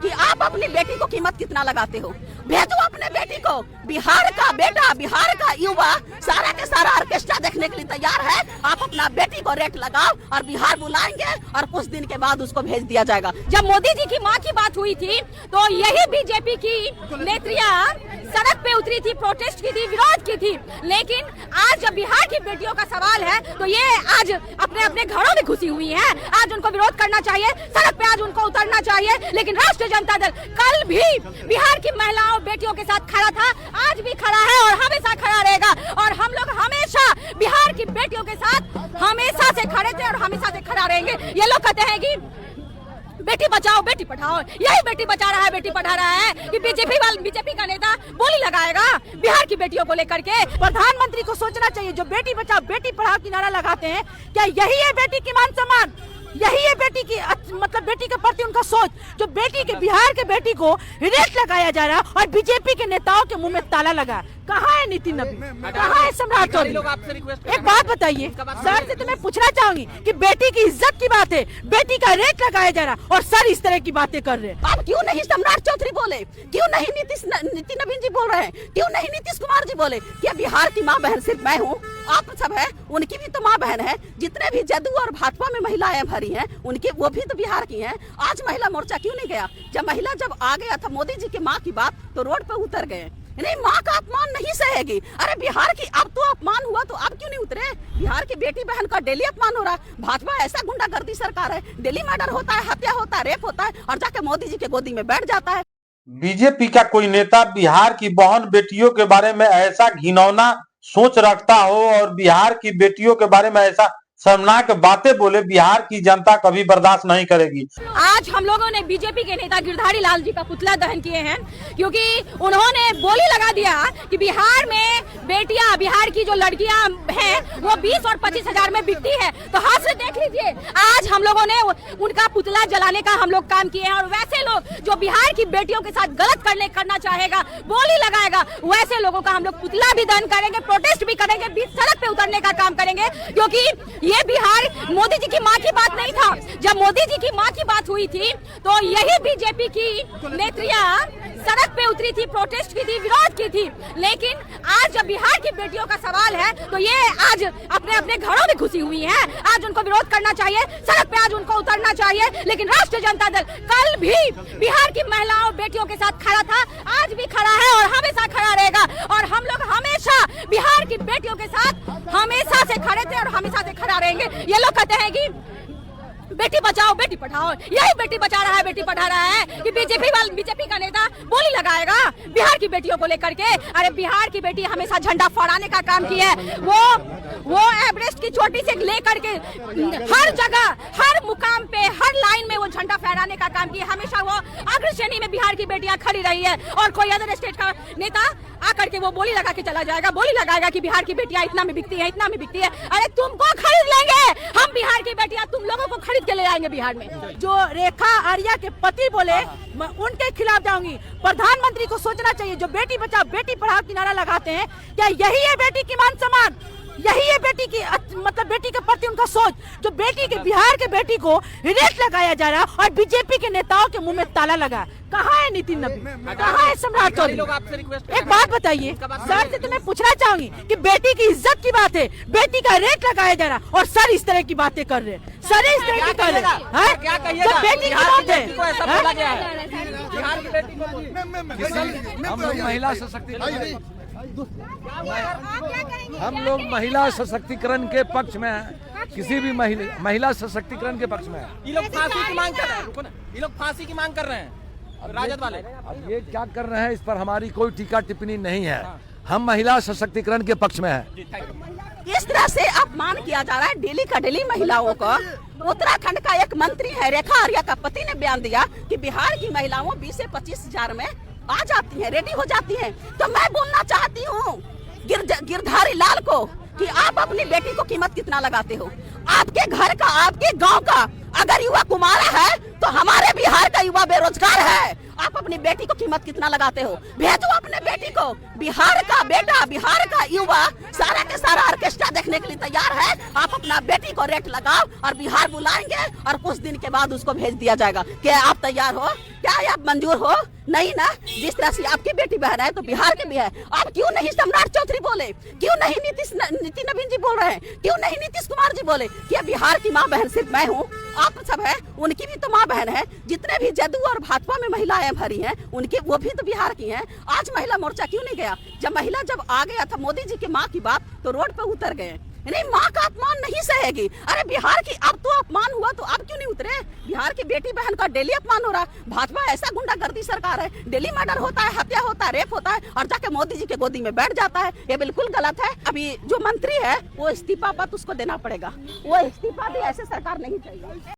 कि आप अपनी बेटी को कीमत कितना लगाते हो। भेजो अपने बेटी को। बिहार का बेटा, बिहार का युवा सारा के सारा ऑर्केस्ट्रा देखने के लिए तैयार है। आप अपना बेटी को रेट लगाओ और बिहार बुलाएंगे और कुछ दिन के बाद उसको भेज दिया जाएगा। जब मोदी जी की मां की बात हुई थी तो यही बीजेपी की नेत्रियां सड़क पे उतरी थी, प्रोटेस्ट की थी, विरोध की थी। लेकिन आज जब बिहार की बेटियों का सवाल है तो ये आज अपने अपने घरों में घुसी हुई हैं। आज उनको विरोध करना चाहिए, सड़क पे आज उनको उतरना चाहिए। लेकिन राष्ट्रीय जनता दल कल भी बिहार की महिलाओं बेटियों के साथ खड़ा था, आज भी खड़ा है और हमेशा खड़ा रहेगा। और हम लोग हमेशा बिहार की बेटियों के साथ हमेशा से खड़े थे और हमेशा से खड़ा रहेंगे। ये लोग कहते हैं कि बेटी बचाओ बेटी पढ़ाओ, यही बेटी बचा रहा है बेटी पढ़ा रहा है कि बीजेपी का नेता बोली लगाएगा बिहार की बेटियों को लेकर के। प्रधानमंत्री को सोचना चाहिए, जो बेटी बचाओ बेटी पढ़ाओ की नारा लगाते हैं, क्या यही है बेटी की मान सम्मान? यही है बेटी की मतलब बेटी के प्रति उनका सोच? जो बेटी के बिहार के बेटी को रेट लगाया जा रहा है और बीजेपी के नेताओं के मुंह में ताला लगा। कहाँ है नितिन नबी, कहाँ है सम्राट चौधरी? एक बात बताइए सर से, तो मैं पूछना चाहूंगी कि बेटी की इज्जत की बात है, बेटी का रेट लगाया जा रहा है और सर इस तरह की बातें कर रहे हैं। अब क्यों नहीं सम्राट चौधरी बोले, क्यों नहीं नितिन नवीन जी बोल रहे हैं, क्यों नहीं नीतीश कुमार जी बोले कि बिहार की माँ बहन सिर्फ मैं हूँ, आप सब है, उनकी भी तो माँ बहन है। जितने भी जदयू और भाजपा में महिलाएं भरी हैं उनकी, वो भी तो बिहार की हैं। आज महिला मोर्चा क्यों नहीं गया? जब आ गया था मोदी जी की माँ की बात तो रोड पे उतर गए। नहीं, माँ का अपमान नहीं सहेगी। अरे बिहार की अब तो अपमान हुआ तो अब क्यों नहीं उतरे? बिहार की बेटी बहन का डेली अपमान हो रहा है। भाजपा ऐसा गुंडागर्दी सरकार है, डेली मर्डर होता है, हत्या होता है, रेप होता है और जाके मोदी जी के गोदी में बैठ जाता है। बीजेपी का कोई नेता बिहार की बहन बेटियों के बारे में ऐसा घिनौना सोच रखता हो और बिहार की बेटियों के बारे में ऐसा शर्मनाक बातें बोले, बिहार की जनता कभी बर्दाश्त नहीं करेगी। आज हम लोगों ने बीजेपी के नेता गिरधारी लाल जी का पुतला दहन किए हैं क्योंकि उन्होंने बोली लगा दिया कि बिहार में बेटियां, बिहार की जो लड़कियां हैं वो 20 और 25 हजार में बिकती है। तो हाथ से देख लीजिए, आज हम लोगों ने उनका पुतला जलाने का हम लोग काम किए हैं। और वैसे लोग जो बिहार की बेटियों के साथ गलत करना चाहेगा, बोली लगाएगा, वैसे लोगों का हम लोग पुतला भी दहन करेंगे, प्रोटेस्ट भी करेंगे, बीच सड़क पे उतरने का काम करेंगे। क्योंकि ये बिहार मोदी जी की माँ की बात नहीं था। जब मोदी जी की माँ की बात हुई थी तो यही बीजेपी की नेत्रियां सड़क पे उतरी थी, प्रोटेस्ट की थी, विरोध की थी। लेकिन आज जब बिहार की बेटियों का सवाल है तो ये आज अपने अपने घरों में घुसी हुई हैं। आज उनको विरोध करना चाहिए, सड़क पे आज उनको उतरना चाहिए। लेकिन राष्ट्रीय जनता दल कल भी बिहार की महिलाओं बेटियों के साथ खड़ा था, आज भी खड़ा है और हमेशा खड़ा रहेगा। और हम लोग हमेशा बिहार की बेटियों के साथ हमेशा से खड़े थे और हमेशा से खड़ा रहेंगे। ये लोग कहते हैं कि बेटी बचाओ बेटी पढ़ाओ, यही बेटी बचा रहा है बेटी पढ़ा रहा है कि बीजेपी का नेता बोली लगाएगा बिहार की बेटियों को लेकर के। अरे बिहार की बेटी हमेशा झंडा फहराने का काम की है। वो एवरेस्ट की चोटी से लेकर के हर जगह, हर मुकाम पे, हर लाइन में वो झंडा फहराने का काम किया। हमेशा वो अग्र श्रेणी में बिहार की बेटियां खड़ी रही है। और कोई अदर स्टेट का नेता आकर के वो बोली लगा के चला जाएगा, बोली लगाएगा कि बिहार की बेटियां इतना में बिकती है, इतना में बिकती है। अरे तुमको खरीद लेंगे हम, बिहार की बेटियां तुम लोगों को खरीद के ले आएंगे बिहार में। जो रेखा आर्या के पति बोले, मैं उनके खिलाफ जाऊंगी। प्रधानमंत्री को सोचना चाहिए, जो बेटी बचाओ बेटी पढ़ाओ की नारा लगाते हैं, क्या यही है बेटी की मान सम्मान? यही है बेटी की मतलब बेटी के प्रति उनका सोच? जो बेटी के बिहार के बेटी को रेट लगाया जा रहा है और बीजेपी के नेताओं के मुंह में ताला लगा। कहाँ है नितिन नबी, कहाँ है सम्राट चौधरी? एक बात बताइए सर से, तो मैं पूछना चाहूंगी कि बेटी की इज्जत की बात है, बेटी का रेट लगाया जा रहा है और सर इस तरह की बातें कर रहे हैं। सर इस तरह की कर रहे हैं, तो बेटी की बात है। हम लोग महिला सशक्तिकरण के पक्ष में हैं, किसी भी महिला सशक्तिकरण के पक्ष में हैं। ये लोग फांसी की मांग कर रहे हैं, रुको ना, ये लोग फांसी की मांग कर रहे हैं राजद वाले। अब ये क्या कर रहे हैं, इस पर हमारी कोई टीका टिप्पणी नहीं है। हम महिला सशक्तिकरण के पक्ष में हैं। इस तरह से अपमान किया जा रहा है डेली का डेली महिलाओं को। उत्तराखंड का एक मंत्री है, रेखा आर्या का पति ने बयान दिया कि बिहार की महिलाओं 20 से 25 हजार में आ जाती हैं, रेडी हो जाती हैं। तो मैं बोलना चाहती हूँ गिरधारी लाल को कि आप अपनी बेटी को कीमत कितना लगाते हो? आपके घर का, आपके गांव का अगर युवा कुमारा है तो हमारे बिहार का युवा बेरोजगार है। आप अपनी बेटी को कीमत कितना लगाते हो? भेजो अपने बेटी को। बिहार का बेटा, बिहार का युवा सारा के सारा ऑर्केस्ट्रा देखने के लिए तैयार है। आप अपना बेटी को रेट लगाओ और बिहार बुलाएंगे और कुछ दिन के बाद उसको भेज दिया जाएगा। क्या आप तैयार हो? क्या ये आप मंजूर हो? नहीं ना। जिस तरह से आपकी बेटी बहन है तो बिहार की भी है। आप क्यों नहीं सम्राट चौधरी बोले? क्यों नहीं नीति नवीन जी बोल रहे हैं? क्यों नहीं नीतीश कुमार जी बोले कि ये बिहार की माँ बहन सिर्फ मैं हूँ? आप सब है, उनकी भी तो माँ बहन है। जितने भी जदयू और भाजपा में महिलाएं भरी हैं उनकी, वो भी तो बिहार की हैं। आज महिला मोर्चा क्यों नहीं गया? जब महिला जब आ गया था मोदी जी की माँ की बात तो रोड पे उतर गए। नहीं, माँ का अपमान नहीं सहेगी। अरे बिहार की अब तो अपमान हुआ तो आप क्यों नहीं उतरे? बिहार की बेटी बहन का डेली अपमान हो रहा है। भाजपा ऐसा गुंडागर्दी सरकार है, डेली मर्डर होता है, हत्या होता है, रेप होता है और जाके मोदी जी के गोदी में बैठ जाता है। ये बिल्कुल गलत है। अभी जो मंत्री है वो इस्तीफा पत्र उसको देना पड़ेगा। वो इस्तीफा भी ऐसे सरकार नहीं चाहिए।